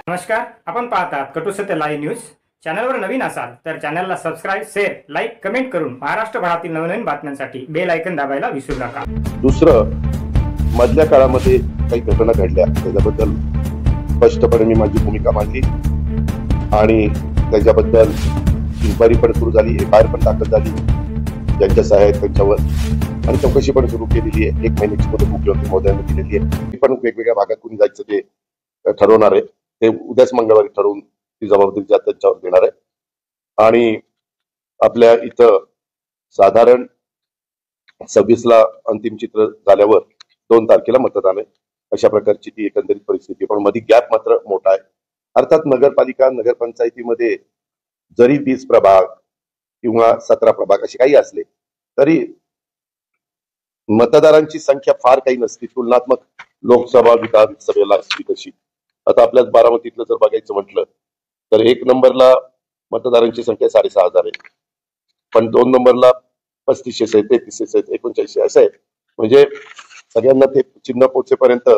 नमस्कार, आपण पाहतात कटू सत्य लाईव्ह न्यूज. चॅनलवर नवीन असाल तर चॅनलला सबस्क्राईब, शेअर, लाईक, कमेंट करून महाराष्ट्रभरातील नवनवीन बातम्यांसाठी बेल आयकन दाबायला विसरू नका. दुसरं, मधल्या काळामध्ये काही घटना घडल्या त्याच्याबद्दल स्पष्टपणे मी माझी भूमिका मांडली आणि त्याच्याबद्दल इन्क्वायरी पण सुरू झाली, एफआयआर पण दाखल झाली ज्यांच्या सहाय्य त्यांच्यावर, आणि चौकशी पण सुरू केलेली आहे. 1 महिन्याची मुदत मुख्यमंत्री महोदयांनी दिलेली आहे. पण वेगवेगळ्या भागात कुणी जायचं ते ठरवणार आहे. ते उद्याच मंगळवारी ठरवून ती जबाबदारी त्यांच्यावर देणार आहे. आणि आपल्या इथं साधारण 26ला अंतिम चित्र झाल्यावर 2 तारखेला मतदान आहे. अशा प्रकारची ती एकंदरीत परिस्थिती. पण मध्ये गॅप मात्र मोठा आहे. अर्थात नगरपालिका नगरपंचायतीमध्ये जरी 20 प्रभाग किंवा 17 प्रभाग असे काही असले तरी मतदारांची संख्या फार काही नसते तुलनात्मक लोकसभा विधानसभेला असली तशी. आता आपल्याच बारामतीतलं जर बघायचं म्हटलं तर 1 नंबरला मतदारांची संख्या 6,500 आहे, पण 2 नंबरला 3500 आहे, 3300 आहेत, 3900 असं आहे. म्हणजे सगळ्यांना ते चिन्ह पोहोचेपर्यंत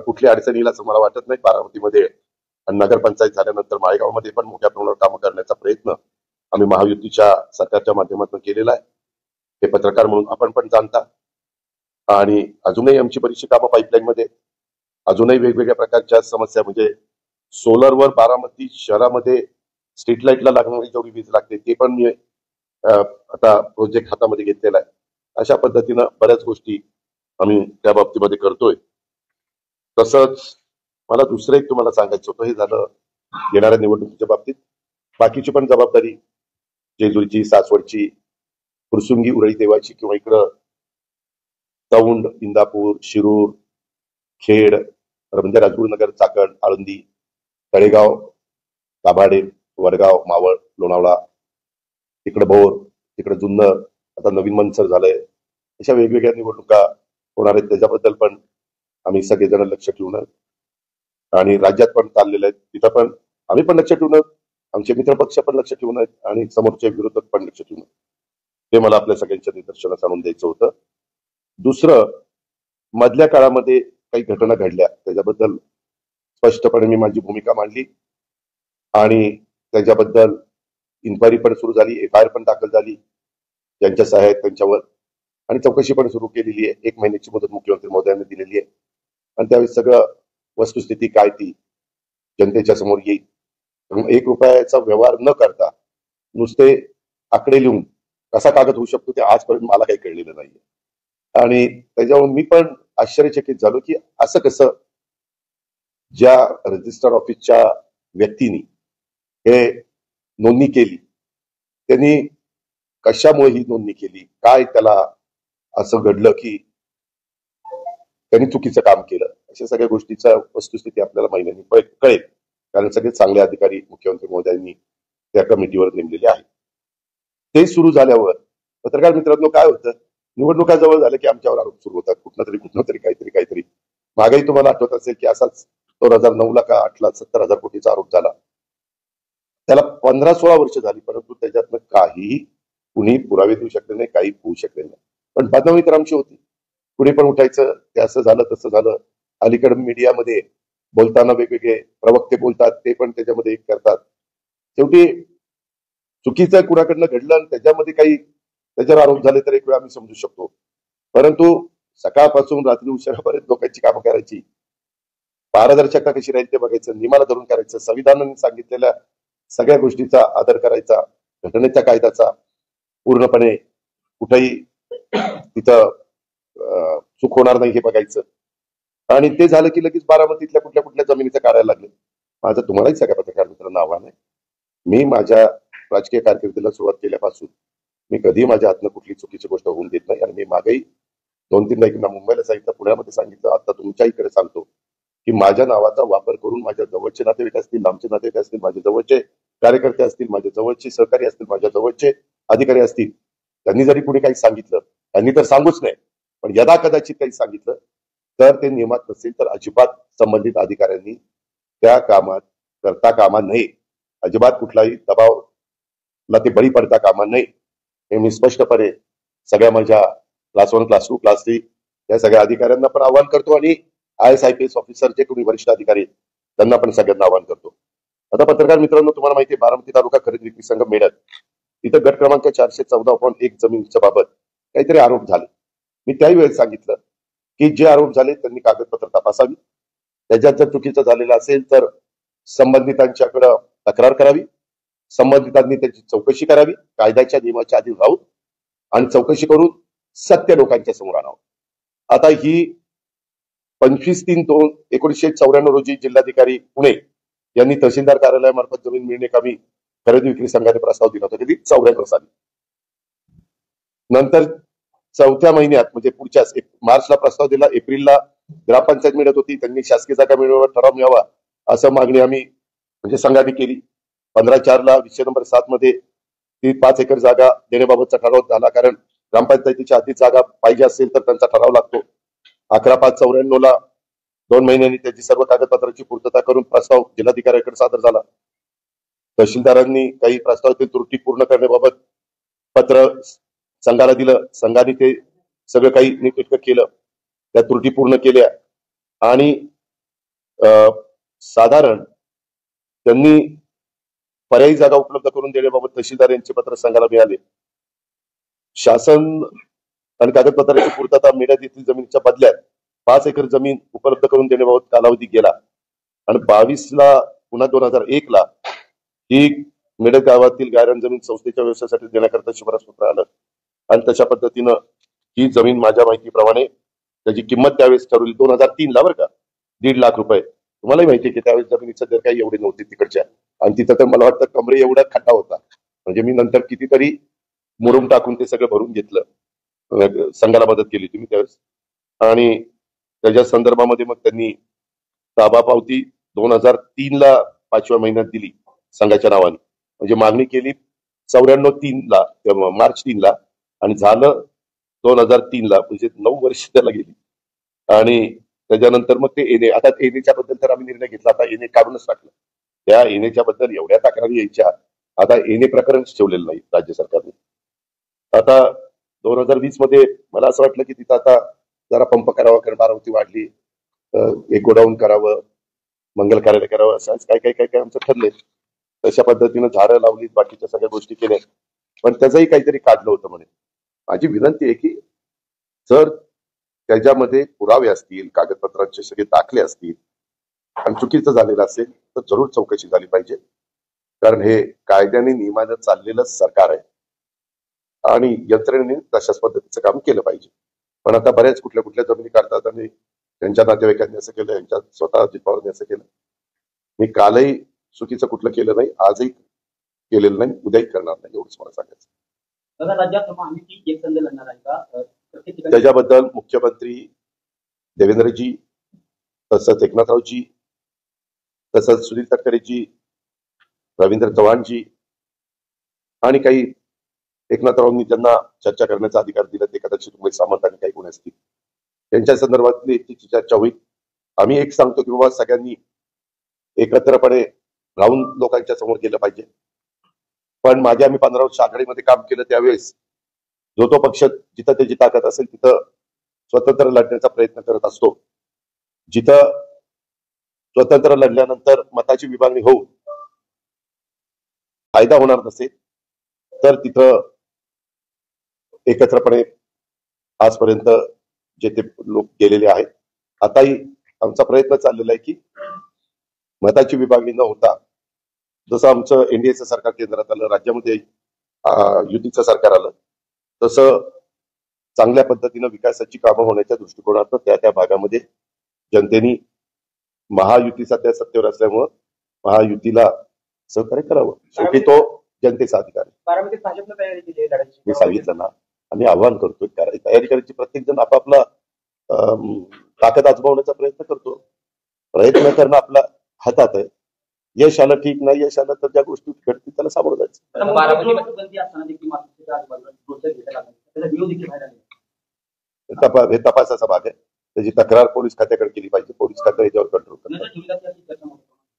कुठली अडचणीला मला वाटत नाही बारामतीमध्ये. आणि नगरपंचायत झाल्यानंतर माळेगावमध्ये पण मोठ्या प्रमाणावर कामं करण्याचा प्रयत्न आम्ही महायुतीच्या सरकारच्या माध्यमातून केलेला आहे. हे पत्रकार म्हणून आपण पण जाणता. आणि अजूनही आमची बरीचशी कामं पाईपलाईन मध्ये, अजूनही वेगवेगळ्या प्रकारच्या समस्या, म्हणजे सोलरवर बारामती शहरामध्ये स्ट्रीट लाईटला लागणारी जेवढी वीज लागते ते पण मी आता प्रोजेक्ट हातामध्ये घेतलेला आहे. अशा पद्धतीनं बऱ्याच गोष्टी आम्ही त्या बाबतीमध्ये करतोय. तसंच मला दुसरं एक तुम्हाला सांगायचं होतं, हे झालं येणाऱ्या निवडणुकीच्या बाबतीत. बाकीची पण जबाबदारी जेजुरीची, सासवडची, फुरसुंगी, उरळी देवाची किंवा इकडं दौंड, इंदापूर, शिरूर, खेड, म्हणजे राजगुरुनगर, चाकण, आळंदी, तळेगाव, दाभाडे, वडगाव, मावळ, लोणावळा, तिकडे भोर, तिकडे जुन्नर, आता नवीन मनसर झालंय. अशा वेगवेगळ्या निवडणुका होणार आहेत. त्याच्याबद्दल पण आम्ही सगळेजण लक्ष ठेवून आणि राज्यात पण चाललेले आहेत तिथं पण आम्ही पण लक्ष ठेवून, आमचे मित्र पक्ष पण लक्ष ठेवून आहेत आणि समोरचे विरोधक पण लक्ष ठेवून. ते मला आपल्या सगळ्यांच्या निदर्शनास आणून द्यायचं होतं. दुसरं, मधल्या काळामध्ये काही घटना घडल्या त्याच्याबद्दल स्पष्टपणे मी माझी भूमिका मांडली आणि त्याच्याबद्दल इन्क्वायरी पण सुरू झाली, एफआयआर पण दाखल झाली ज्यांच्या सहाय्य त्यांच्यावर, आणि चौकशी पण सुरू केलेली आहे. 1 महिन्याची मुदत मुख्यमंत्री महोदयांनी दिलेली आहे. आणि त्यावेळी सगळं वस्तुस्थिती काय ती जनतेच्या समोर येईल. 1 रुपयाचा व्यवहार न करता नुसते आकडे लिहून कसा कागद होऊ शकतो ते आजपर्यंत मला काही कळलेलं नाहीये. आणि त्याच्यावर मी पण आश्चर्यचकित झालो की असं कसं, ज्या रजिस्टर ऑफिसच्या व्यक्तीने हे नोंदणी केली त्यांनी कशामुळे ही नोंदणी केली, काय त्याला असं घडलं की त्यांनी चुकीचं काम केलं, अशा सगळ्या गोष्टीचा वस्तुस्थिती आपल्याला महिन्यांनी कळेल. कारण सगळे चांगले अधिकारी मुख्यमंत्री महोदयांनी त्या कमिटीवर नेमलेले आहेत. ते सुरू झाल्यावर पत्रकार मित्रांनो काय होतं, निवडणुका जवळ झाल्या की आमच्यावर आरोप सुरू होतात, कुठनं तरी काहीतरी. मागेही तुम्हाला आठवत असेल की असाच 2009ला का 8ला 70,000 कोटीचा आरोप झाला. त्याला 15-16 वर्ष झाली, परंतु त्याच्यातनं काहीही कुणी पुरावे देऊ शकले नाही, काही होऊ शकले नाही. पण बदनामी तर आमची होती. कुणी पण उठायचं, ते असं झालं तसं झालं. अलीकडे मीडियामध्ये बोलताना वेगवेगळे प्रवक्ते बोलतात, ते पण त्याच्यामध्ये करतात. शेवटी चुकीचं कुणाकडनं घडलं आणि त्याच्यामध्ये काही त्याच्यावर आरोप झाले तर एक वेळ आम्ही समजू शकतो. परंतु सकाळपासून रात्री उशिरापर्यंत लोकांची कामं करायची, पारदर्शकता कशी राहील ते बघायचं, नियमाला धरून करायचं, संविधानाने सांगितलेल्या सगळ्या गोष्टीचा आदर करायचा, घटनेच्या कायद्याचा पूर्णपणे कुठेही तिथं चूक होणार नाही हे बघायचं. आणि ते झालं की लगेच बारामतीतल्या कुठल्या जमिनीचं काढायला लागले. माझं तुम्हालाही सगळ्या पत्रकार मित्रांना आव्हान आहे, मी माझ्या राजकीय कारकिर्दीला सुरुवात केल्यापासून मी कधी माझ्या हातनं कुठली चुकीची गोष्ट होऊन देत नाही. आणि मी मागेही 2-3 एकदा मुंबईला सांगितलं, पुण्यामध्ये सांगितलं, आता तुमच्या इकडे सांगतो की माझ्या नावाचा वापर करून माझ्या जवळचे नातेवाईक असतील, लांबचे नातेवाईक असतील, माझे जवळचे कार्यकर्ते असतील, माझे जवळचे सहकारी असतील, माझ्या जवळचे अधिकारी असतील, त्यांनी जरी कुणी काही सांगितलं, त्यांनी तर सांगूच नाही, पण यदा कदाचित काही सांगितलं तर ते नियमात नसेल तर अजिबात संबंधित अधिकाऱ्यांनी त्या कामात करता कामा नये. अजिबात कुठलाही दबावला ते बळी पडता कामा नये हे मी स्पष्टपणे सगळ्या माझ्या क्लास 1, क्लास 2, क्लास 3 या सगळ्या अधिकाऱ्यांना पण आवाहन करतो. आणि IAS IPS ऑफिसर जे कोणी वरिष्ठ अधिकारी त्यांना पण सगळ्यांना आवाहन करतो. आता पत्रकार मित्रांनो, तुम्हाला माहिती आहे बारामती तालुका खरेदी विक्री संघ मेळ्यात इथं गट क्रमांक 414 जमिनीच्या बाबत काहीतरी आरोप झाले. मी त्याही वेळेस सांगितलं की जे आरोप झाले त्यांनी कागदपत्र तपासावी, त्याच्यात जर चुकीचं झालेलं असेल तर संबंधितांच्याकडे तक्रार करावी, संबंधितांनी त्याची चौकशी करावी कायद्याच्या नियमाच्या अधीन राहून, आणि चौकशी करून सत्य लोकांच्या समोर आणावं. आता ही 25/3/1994 रोजी जिल्हाधिकारी पुणे यांनी तहसीलदार कार्यालयामार्फत जमीन मिळणे कामी खरेदी विक्री संघाने प्रस्ताव दिला होता. कधी 94 साली. नंतर 4थ्या महिन्यात म्हणजे पुढच्याच मार्चला प्रस्ताव दिला. एप्रिलला ग्रामपंचायत मिळत होती, त्यांनी शासकीय जागा मिळवण्यावर ठराव मिळावा असं मागणी आम्ही म्हणजे संघाने केली. 15/4ला विषय नंबर 7 मध्ये ती 5 एकर जागा देण्याबाबतचा ठराव झाला, कारण ग्रामपंचायतीच्या आधी जागा पाहिजे असेल तर त्यांचा ठराव लागतो. 11/5/94ला 2 महिन्यांनी त्याची सर्व कागदपत्रांची पूर्तता करून प्रस्ताव जिल्हाधिकाऱ्यांकडे सादर झाला. तहसीलदारांनी काही प्रस्तावातील त्रुटी पूर्ण करण्याबाबत पत्र संघाला दिलं. संघाने ते सगळं काही नीटनेटकं केलं, त्या त्रुटी पूर्ण केल्या आणि साधारण त्यांनी पर्यायी जागा उपलब्ध करून देण्याबाबत तहसीलदार यांचे पत्र संघाला मिळाले. शासन आणि कागदपत्रांची पूर्तता मेळ्यात येथील जमिनीच्या बदल्यात 5 एकर जमीन उपलब्ध करून देण्याबाबत कालावधी गेला आणि 22ला पुन्हा 2001ला ही मेळ्यात गावातील गायरान जमीन संस्थेच्या व्यवसायासाठी देण्याकरता शिफारस पत्र आलं आणि तशा पद्धतीनं ही जमीन माझ्या माहितीप्रमाणे त्याची किंमत त्यावेळेस ठरवली 2003ला बरं का, 1.5 लाख रुपये. तुम्हालाही माहिती आहे की त्यावेळेस जमिनीचा दर काही एवढे नव्हते तिकडच्या, आणि तिथं तर मला वाटतं कमरे एवढा खड्डा होता. म्हणजे मी नंतर कितीतरी मुरुम टाकून ते सगळं भरून घेतलं, संघाला मदत केली तुम्ही त्यावेळेस. आणि त्याच्या संदर्भामध्ये मग त्यांनी ताबा पावती 2003ला 5व्या महिन्यात दिली संघाच्या नावाने. म्हणजे मागणी केली 94/3ला मार्च 3ला आणि झालं 2003ला, म्हणजे 9 वर्ष त्याला गेली. आणि त्याच्यानंतर मग ते एने, आता एनेच्या बद्दल तर आम्ही निर्णय घेतला, आता एने काढूनच टाकलं. त्या एनेच्या बद्दल एवढ्या तक्रारी यायच्या, आता एने प्रकरणच ठेवलेलं नाही राज्य सरकारने. आता 2020 मध्ये मला असं वाटलं की तिथं आता जरा पंप करावा, कारण बारामती वाढली, एक गोडाऊन करावं, मंगल कार्यालय करावं, असं काय काय काय काय आमचं ठरलंय. तशा पद्धतीनं झाडं लावली, बाकीच्या सगळ्या गोष्टी केल्या, पण त्याचंही काहीतरी काढलं होतं म्हणे. माझी विनंती आहे की जर त्याच्यामध्ये पुरावे असतील, कागदपत्रांचे सगळे दाखले असतील आणि चुकीचं झालेलं असेल तर जरूर चौकशी झाली पाहिजे, कारण हे कायद्याने नियमानं चाललेलं सरकार आहे आणि यंत्रणेने तशाच पद्धतीचं काम केलं पाहिजे. पण आता बऱ्याच कुठल्या कुठल्या जमिनी काढतात आणि त्यांच्या नातेवाईकांनी असं केलं, यांच्या स्वतः अजित पवारांनी असं केलं. मी कालही चुकीचं कुठलं केलं नाही, आजही केलेलं नाही, उद्याही करणार नाही, एवढंच मला सांगायचं. त्याच्याबद्दल मुख्यमंत्री देवेंद्रजी, तसंच एकनाथरावजी, तसंच सुनील तटकरेजी, रवींद्र चव्हाणजी आणि काही एकनाथरावांनी ज्यांना चर्चा करण्याचा अधिकार दिला ते कदाचित उमेश सामंत आणि काही कोणी असतील, त्यांच्या संदर्भातली तिची चर्चा होईल. आम्ही एक सांगतो की बाबा सगळ्यांनी एकत्रपणे राहून लोकांच्या समोर गेलं पाहिजे. पण मागे आम्ही 15 वर्ष आघाडीमध्ये काम केलं त्यावेळेस जो तो पक्ष जिथं त्याची ताकद असेल तिथं स्वतंत्र लढण्याचा प्रयत्न करत असतो. जिथं स्वतंत्र लढल्यानंतर मताची विभागणी होऊन फायदा होणार नसेल तर तिथं एकत्रपणे आजपर्यंत जे ते लोक गेलेले आहेत, आताही आमचा प्रयत्न चाललेला आहे की मताची विभागणी न होता, जसं आमचं एनडीएचं सरकार केंद्रात आलं, राज्यामध्ये युतीचं सरकार आलं, तसं चांगल्या पद्धतीनं विकासाची कामं होण्याच्या दृष्टिकोनातून त्या त्या भागामध्ये जनतेने महायुतीचा त्या सत्तेवर असल्यामुळं महायुतीला सहकार्य करावं. शेवटी तो जनतेचा अधिकार आहे. मी सांगितलं ना, आम्ही आव्हान करतोय, तयारी करायची. प्रत्येक जण आपापला ताकद आजमावण्याचा प्रयत्न करतो. प्रयत्न करणं आपल्या हातात आहे. यश आलं ठीक, नाही यश आलं तर ज्या गोष्टी घडतील त्याला सामोरं जायचं. हे तपासाचा भाग आहे. त्याची तक्रार पोलीस खात्याकडे केली पाहिजे. पोलीस खातं याच्यावर कंट्रोल करतात.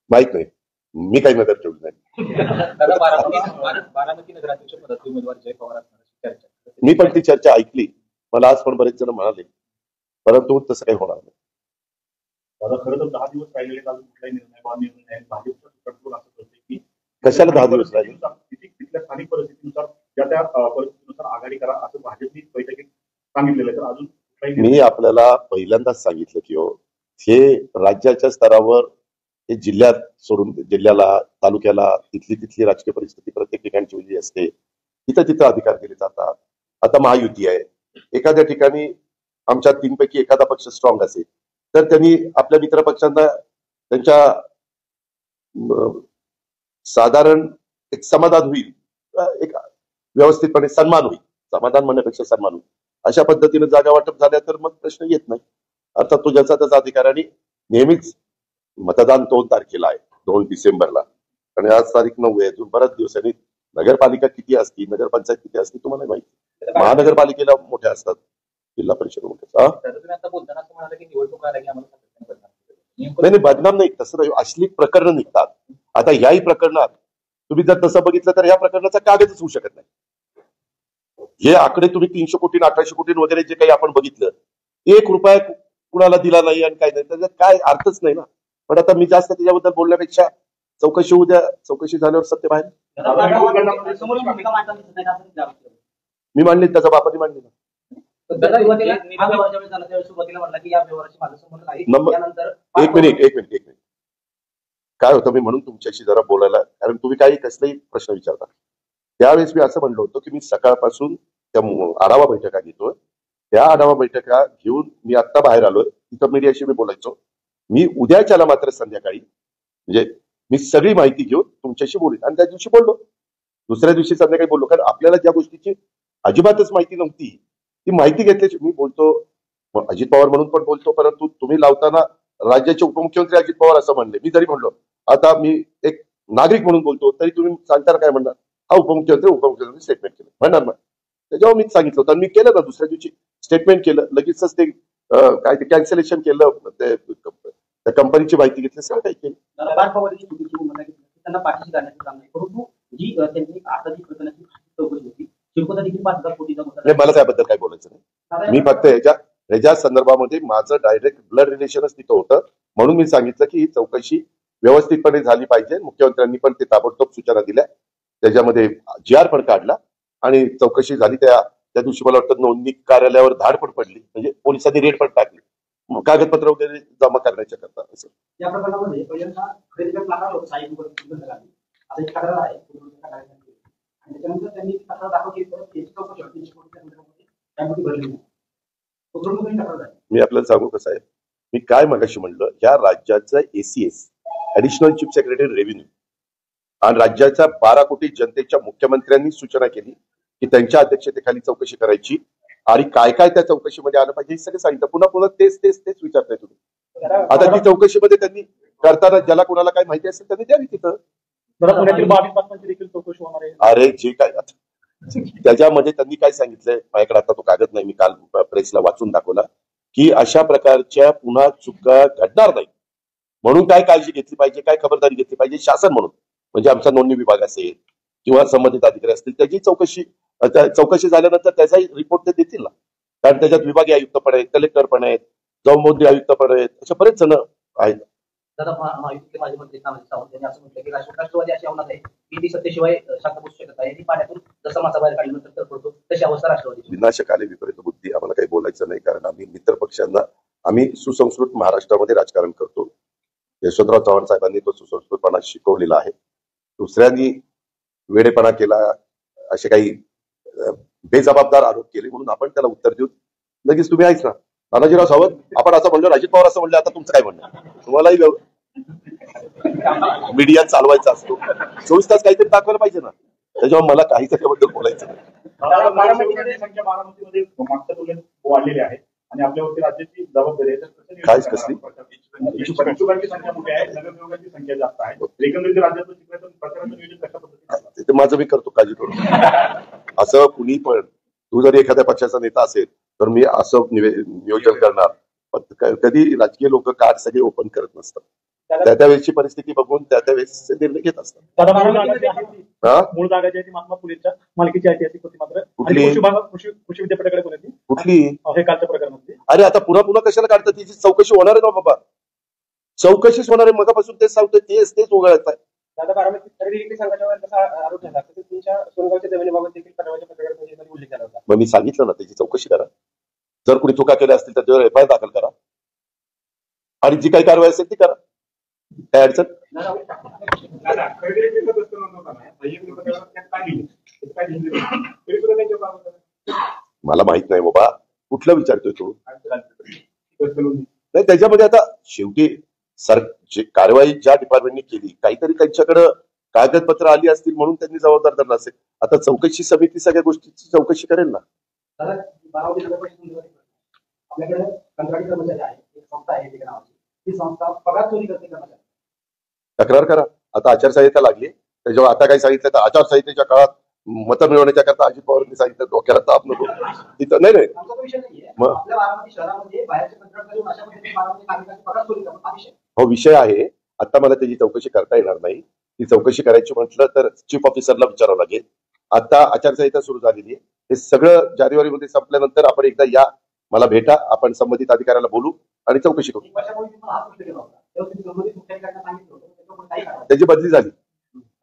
माहित नाही, मी काही नजर ठेवली नाही. मी पण ती चर्चा ऐकली, मला आज पण बरेच जण म्हणाले, परंतु तसं काही होणार नाही. दादा खरं तर 10 दिवस राहिलेले अजून कुठलाही निर्णय नाही. भाजपचं कंट्रोल असं करते की कशाला 10 दिवस राहिले? तिथल्या स्थानिक परिस्थितीनुसार त्या परिस्थितीनुसार आघाडी करा असं भाजपने बैठकीत सांगितलेलं आहे. तर अजून मी आपल्याला पहिल्यांदाच सांगितलं की हे राज्याच्या स्तरावर हे जिल्ह्यात सोडून जिल्ह्याला तालुक्याला तिथली राजकीय परिस्थिती प्रत्येक ठिकाणची वेगळी असते. तिथं अधिकार दिले जातात. आता महायुती आहे, एखाद्या ठिकाणी आमच्या 3 पैकी एखादा पक्ष स्ट्रॉंग असेल तर त्यांनी आपल्या मित्र पक्षांना त्यांच्या साधारण एक समाधान होईल, एक व्यवस्थितपणे सन्मान होईल, समाधान म्हणण्यापेक्षा सन्मान होईल अशा पद्धतीने जागा वाटप झाल्या तर मग प्रश्न येत नाही. अर्थात तो ज्याचा त्याचा अधिकार. आणि नेहमीच मतदान 2 तारखेला आहे, 2 डिसेंबरला, आणि आज तारीख 9 आहे, अजून बराच दिवसांनी नगरपालिका किती असती, नगरपंचायत किती असती तुम्हाला माहिती. महानगरपालिकेला मोठ्या असतात, जिल्हा परिषद मोठ्या. नाही बदनाम नाही, तसं नाही, असली प्रकरण निघतात. आता ह्याही प्रकरणात तुम्ही जर तसं बघितलं तर ह्या प्रकरणाचा कागदच होऊ शकत नाही. हे आकडे तुम्ही 300 कोटी 1800 कोटी वगैरे जे काही आपण बघितलं, 1 रुपया कुणाला दिला नाही आणि काय नाही, त्याच्यात काय अर्थच नाही ना. पण आता मी जास्त त्याच्याबद्दल बोलण्यापेक्षा चौकशी होऊ द्या, चौकशी झाल्यावर सत्य बाहेर. मी मांडली, त्याचा बापाने मांडली ना. एक मिनिट काय होतं, मी म्हणून तुमच्याशी जरा बोलायला, कारण तुम्ही काही कसलाही प्रश्न विचारता. त्यावेळेस मी असं म्हणलो होतो की मी सकाळपासून त्या आढावा बैठका घेतोय. त्या आढावा बैठका घेऊन मी आता बाहेर आलोय. तिथं मीडियाशी मी बोलायचो. मी उद्याच्याला मात्र संध्याकाळी म्हणजे मी सगळी माहिती घेऊन तुमच्याशी बोलेन. आणि त्या दिवशी बोललो, दुसऱ्या दिवशी संध्याकाळी बोललो, कारण आपल्याला ज्या गोष्टीची अजिबातच माहिती नव्हती ती माहिती घेतल्याची मी बोलतो. अजित पवार म्हणून पण बोलतो, परंतु तुम्ही लावताना राज्याचे उपमुख्यमंत्री अजित पवार असं म्हणले. मी जरी म्हणलो, आता मी एक नागरिक म्हणून बोलतो, तरी तुम्ही सांगताना काय म्हणणार, हा उपमुख्यमंत्री स्टेटमेंट केलं म्हणणार ना. त्याच्यावर मी सांगितलं होतं, मी केलं ना, दुसऱ्या दिवशी स्टेटमेंट केलं, लगेचच ते काय ते कॅन्सलेशन केलं, त्या कंपनीची माहिती घेतली, सगळं काही केलं. मला त्याबद्दल काय बोलायचं नाही. मी फक्त ह्याच्या संदर्भामध्ये माझं डायरेक्ट ब्लड रिलेशनच तिथं होतं, म्हणून मी सांगितलं की ही चौकशी व्यवस्थितपणे झाली पाहिजे. मुख्यमंत्र्यांनी पण ते ताबडतोब सूचना दिल्या, त्याच्यामध्ये GR पण काढला आणि चौकशी झाली. त्या दिवशी मला वाटतं नोंदणी कार्यालयावर धाड पण पडली, म्हणजे पोलिसांनी रेड पण टाकली कागदपत्र वगैरे जमा करण्याच्या करता. असं या प्रकरणामध्ये पहिल्यांदा खरेदीचा प्लॅन होता, साई आता एक तक्रार आहे आणि त्याच्यानंतर त्यांनी तक्रार दाखवली, तर त्याची चौकशी 300 कोटीच्या संदर्भामध्ये त्यामध्ये भरली नाही. मी आपल्याला सांगू कसं आहे, मी काय मगाशी म्हणलं, या राज्याचा ACS additional chief secretary revenue आणि राज्याच्या 12 कोटी जनतेच्या मुख्यमंत्र्यांनी सूचना केली की त्यांच्या अध्यक्षतेखाली चौकशी करायची आणि काय काय त्या चौकशीमध्ये आलं पाहिजे हे सगळं सांगितलं. पुन्हा तेच विचारताय तुम्ही. आता ती चौकशीमध्ये त्यांनी करताना ज्याला कोणाला काय माहिती असेल त्यांनी द्यावी तिथं. पुण्यातील 22 बातम्यांची देखील चौकशी होणार आहे. अरे जे काय त्याच्यामध्ये त्यांनी काय सांगितलंय, माझ्याकडे आता तो कागद नाही, मी काल प्रेसला वाचून दाखवला की अशा प्रकारच्या पुन्हा चुका घडणार नाही म्हणून काय काळजी घेतली पाहिजे, काय खबरदारी घेतली पाहिजे शासन म्हणून, म्हणजे आमचा नोंदणी विभाग असेल किंवा संबंधित अधिकारी असतील, त्याची चौकशी झाल्यानंतर त्याचाही रिपोर्ट ते देतील ना. कारण त्याच्यात विभागीय आयुक्त पण आहेत, कलेक्टर पण आहेत, जौमोद्री आयुक्त पण आहेत, अशा बरेच जण आहेत. महायुतीतले मंत्री सावंत यांनी असं म्हटलं की राष्ट्रवादी अशी अवस्था आहे की ती सत्तेशिवाय शांत बसू शकत आहे. पाण्यातून जसं मासा बाहेर काढल्यानंतर तर पडतो तशी अवस्था राष्ट्रवादी. विनाशकाले विपरीत बुद्धी, आम्हाला काही बोलायचं नाही, कारण आम्ही मित्र पक्षांना आम्ही सुसंस्कृत महाराष्ट्रामध्ये राजकारण करतो. यशवंतराव चव्हाण साहेबांनी तो सुसंस्कृतपणा शिकवलेला आहे. दुसऱ्यांनी वेडेपणा केला, असे काही बेजबाबदार आरोप केले म्हणून आपण त्याला उत्तर देऊ लगेच तुम्ही आहेच ना तानाजीराव सावंत, आपण असं म्हणलं, अजित पवार असं म्हणलं, आता तुमचं काय म्हणणं. तुम्हालाही मीडिया चालवायचा असतो, 24 तास काहीतरी दाखवायला पाहिजे ना. त्याच्यामुळे मला काही त्याच्याबद्दल बोलायचं नाही. संख्या बारामतीमध्ये मागच्या तुलनेत वाढलेली आहे आणि आपल्यावरती राज्याची जबाबदारी आहे. काय कसली इच्छुकांची संख्या मोठी आहे, नगरसेवकांची संख्या जास्त आहे. एकंदरीत राज्यातलं प्रचाराचं नियोजन कशा पद्धतीने ते माझं मी करतो, काळजी करू. असं कुणी पण, तू जरी एखाद्या पक्षाचा नेता असेल तर मी असं नियोजन करणार. कधी राजकीय लोक कार्ड सगळे ओपन करत नसतात, त्या वेळेची परिस्थिती बघून त्या वेळेस निर्णय घेत असतात. मूळ जागा जी आहे ती महात्मा फुलेच्या मालकीची ऐतिहासिक होती, मात्र कृषी विद्यापीठाकडे कुठली हे कालच्या प्रकरणामध्ये. अरे आता पुन्हा कशाला काढतात, तिची चौकशी होणार आहे ना बाबा. चौकशीच होणार आहे. मगापासून तेच सांगतोय, तेच उघडत आहे. दादा बारामती खरेदी विक्री संघाच्यावर कसा आरोप झाला तसंच तुमच्या सोनगावच्या जमिनीबाबत देखील परवाच्या पत्रकार परिषदेमध्ये उल्लेख झाला होता. मग मी सांगितलं ना, त्याची चौकशी करा. जर कोणी चुका केल्या असतील तर त्यावर एफआयआर दाखल करा आणि जी काही कारवाई असेल ती करा. काय अडचण? दादा खरेदी विक्रीचा प्रश्न नव्हता ना, वैयक्तिक पत्रकारात त्यात काय लिहिलं? त्यात काय लिहिलं नाही. तरी सुद्धा त्यांच्या बाबत मला माहित नाही बाबा, कुठलं विचारतोय तू? प्रश्न नोंदणी. नाही, त्याच्यामध्ये आता शेवटी जे कारवाई ज्या डिपार्टमेंटने केली, काहीतरी त्यांच्याकडे कागदपत्र आली असतील म्हणून त्यांनी जबाबदार धरला असेल. आता चौकशी समिती सगळ्या गोष्टीची चौकशी करेल ना. दादा बारामती नगर परिषद आपल्याकडे कंत्राटी कर्मचारी आहे, एक संस्था आहे तिकडे नावाची. ती संस्था पगार चोरी करते कर्मचारी. तक्रार करा. आता आचारसंहिता लागली, त्याच्यावर आता काही सांगितलं तर आचारसंहितेच्या काळात मतं मिळवण्याच्या करता अजित पवारांनी सांगितलं डोक्याला ताप नको तिथं. नाही आमचा तो विषय नाहीये. मग? आपल्या बारामती शहरामध्ये बाहेरचे कंत्राट करून अशा पद्धतीने बारामती नागरिकांची पगार चोरी करणं हा विषय. हा विषय आहे. आता मला त्याची चौकशी करता येणार नाही. ती चौकशी करायची म्हटलं तर चीफ ऑफिसरला विचारावं लागेल. आता आचारसंहिता सुरू झालेली आहे. हे सगळं जानेवारीमध्ये संपल्यानंतर आपण एकदा या, मला भेटा, आपण संबंधित अधिकाऱ्याला बोलू आणि चौकशी करू. एक वर्षापूर्वी तुम्हाला हा प्रश्न केला होता, तेव्हा तुम्ही संबंधित मुख्याधिकाऱ्यांना सांगितलं होतं त्याच्यावर काही कारवाई. त्याची बदली झाली,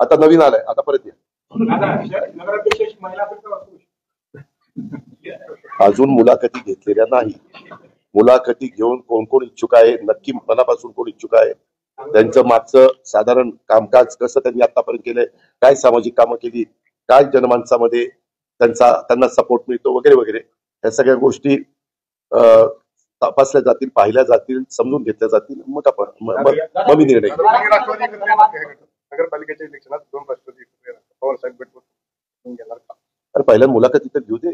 आता नवीन आलाय, आता परत या. दादा नगराध्यक्ष महिला आयोग असू शकतो. अजून मुलाखती घेतलेल्या नाही. मुलाखती घेऊन कोण कोण इच्छुक आहे, नक्की मनापासून कोण इच्छुक आहे, त्यांचं मागचं साधारण कामकाज कसं त्यांनी आतापर्यंत केलंय, काय सामाजिक कामं केली, काय जनमानसामध्ये त्यांना सपोर्ट मिळतो वगैरे वगैरे, या सगळ्या गोष्टी तपासल्या जातील, पाहिल्या जातील, समजून घेतल्या जातील. मग आपण मग मी निर्णय घेईन. नगरपालिकेच्या इलेक्शनात 2 राष्ट्रवादी पवार साहेब गट घेणार का? अरे पहिल्या मुलाखती तर घेऊ दे.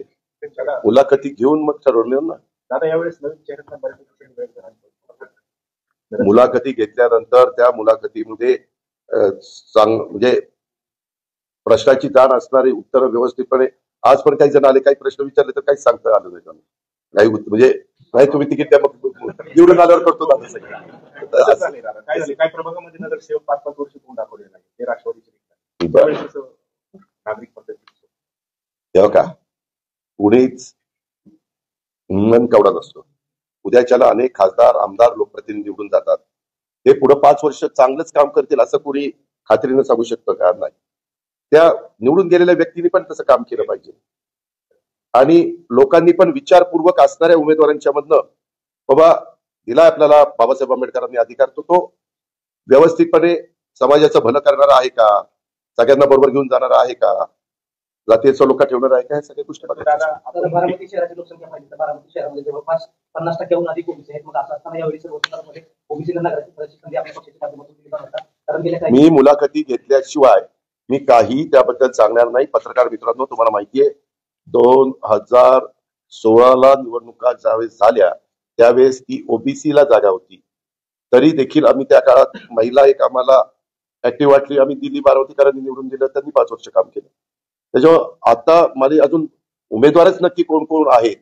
मुलाखती घेऊन मग ठरवलं ना. दादा यावेळेस नवीन चेहऱ्यांना बऱ्यापैकी मुलाखती घेतल्यानंतर त्या मुलाखतीमध्ये म्हणजे प्रश्नाची जाण असणारी उत्तरं व्यवस्थितपणे, आज पण काही जण आले, काही प्रश्न विचारले तर काही सांगता आलं नाही त्यांना. काही म्हणजे नाही तुम्ही तिकीट द्या, मग निवडून आल्यावर करतो दादा सगळं. काय झाले, काय प्रभागामध्ये नगरसेवक 5-5 वर्ष कोण दाखवले नाही, ते राष्ट्रवादीचे नागरिक पद्धती. तेव्हा का पुणेच केवढा नसतो. उद्याच्याला अनेक खासदार, आमदार, लोकप्रतिनिधी निवडून जातात. ते पुढे 5 वर्ष चांगलंच काम करतील असं कोणी खात्रीनं सांगू शकतं का? नाही. त्या निवडून गेलेल्या व्यक्तींनी पण तसं काम केलं पाहिजे आणि लोकांनी पण विचारपूर्वक असणाऱ्या उमेदवारांच्या मधनं बाबा दिला आपल्याला बाबासाहेब आंबेडकरांनी अधिकार, तो व्यवस्थितपणे समाजाचं भलं करणारा आहे का, सगळ्यांना बरोबर घेऊन जाणारा आहे का, जातीय लोक ठेवणार आहे का, हे सगळ्या गोष्टी दादा बारामती शहराची लोकसंख्या पाहिली तर बारामती शहरामध्ये जवळपास 50%हून अधिक ओबीसी आहेत. मग असं असताना यावेळी सर्वोच्चमध्ये ओबीसीला नगराची संधी आपल्या पक्षाच्या माध्यमातून दिली जाणार, कारण गेल्या काही मी मुलाखती घेतल्याशिवाय मी काही त्याबद्दल सांगणार नाही. पत्रकार मित्रांनो, तुम्हाला माहितीये 2016ला निवडणुका ज्यावेळेस झाल्या त्यावेळेस ती ओबीसीला जागा होती, तरी देखील आम्ही त्या काळात महिला एक आम्हाला ऍक्टिव्ह वाटली, आम्ही दिली. बारामतीकरांनी निवडून दिलं, त्यांनी 5 वर्ष काम केलं. त्याच्यामुळे आता मला अजून उमेदवारच नक्की कोण कोण आहेत,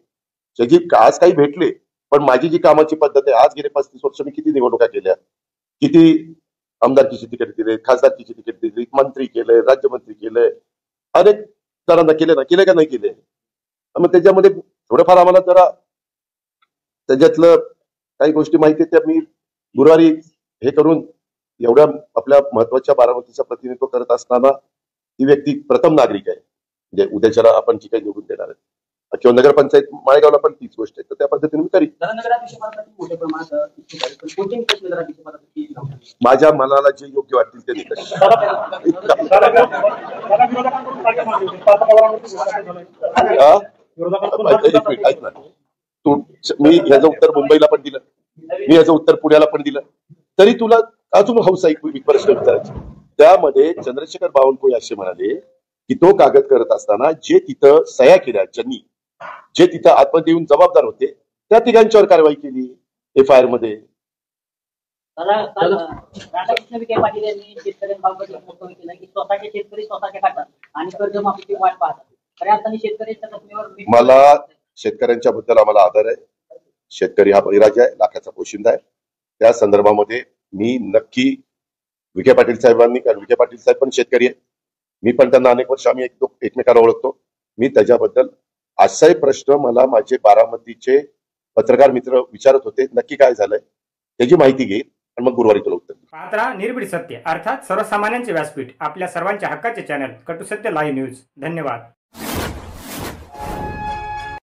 त्याची आज काही भेटले, पण माझी जी कामाची पद्धत आहे, आज गेले 35 वर्ष मी किती निवडणुका केल्या, किती आमदारकीची तिकीट दिले, खासदारकीची तिकीट दिली, मंत्री केले, राज्यमंत्री केले, अनेक जणांना केले ना, केले का नाही केले. मग त्याच्यामध्ये थोडंफार आम्हाला जरा त्याच्यातलं काही गोष्टी माहिती त्या मी गुरुवारी हे करून एवढ्या आपल्या महत्वाच्या बारामतीचं प्रतिनिधित्व करत असताना ती व्यक्ती प्रथम नागरिक आहे. म्हणजे उद्याच्याला आपण जी काही निवडून देणार आहे किंवा नगरपंचायत माळेगावला पण तीच गोष्ट आहे, तर त्या पद्धतीने मी करीन. माझ्या मनाला जे योग्य वाटतील ते निकष. ऐक ना, मी ह्याचं उत्तर मुंबईला पण दिलं, मी ह्याचं उत्तर पुण्याला पण दिलं, तरी तुला अजून हौस एक प्रश्न विचारायचे. त्यामध्ये चंद्रशेखर बावनकुळे असे म्हणाले की तो कागद करत असताना जे तिथं सह्या केल्या, ज्यांनी जे तिथं आतमध्ये येऊन जबाबदार होते, त्या तिघांच्यावर कारवाई केली एफआयआर मध्ये. राधाकृष्ण विखे पाटील यांनी शेतकऱ्यांबाबत वक्तव्य केलं की स्वतःचे शेतकरी स्वतःच्या खातात आणि कर्जमाफीची वाट पाहतात. खऱ्या अर्थाने शेतकऱ्यांच्या जखमेवर मला शेतकऱ्यांच्या बद्दल आम्हाला आदर आहे. शेतकरी हा बळीराजा आहे, लाखाचा पोशिंदा आहे. त्या संदर्भामध्ये मी नक्की विखे पाटील साहेबांनी, कारण विखे पाटील साहेब पण शेतकरी आहेत, मी पण त्यांना अनेक वर्ष आम्ही एकमेकांना ओळखतो, मी त्याच्याबद्दल असाही प्रश्न मला माझे बारामतीचे पत्रकार मित्र विचारत होते, नक्की काय झालंय त्याची माहिती घेईल आणि मग गुरुवारी तुला उत्तर देईल. पाहत राहा निर्भीड सत्य अर्थात सर्वसामान्यांचे व्यासपीठ आपल्या सर्वांच्या हक्काचे चॅनल कटुसत्य लाईव्ह न्यूज. धन्यवाद.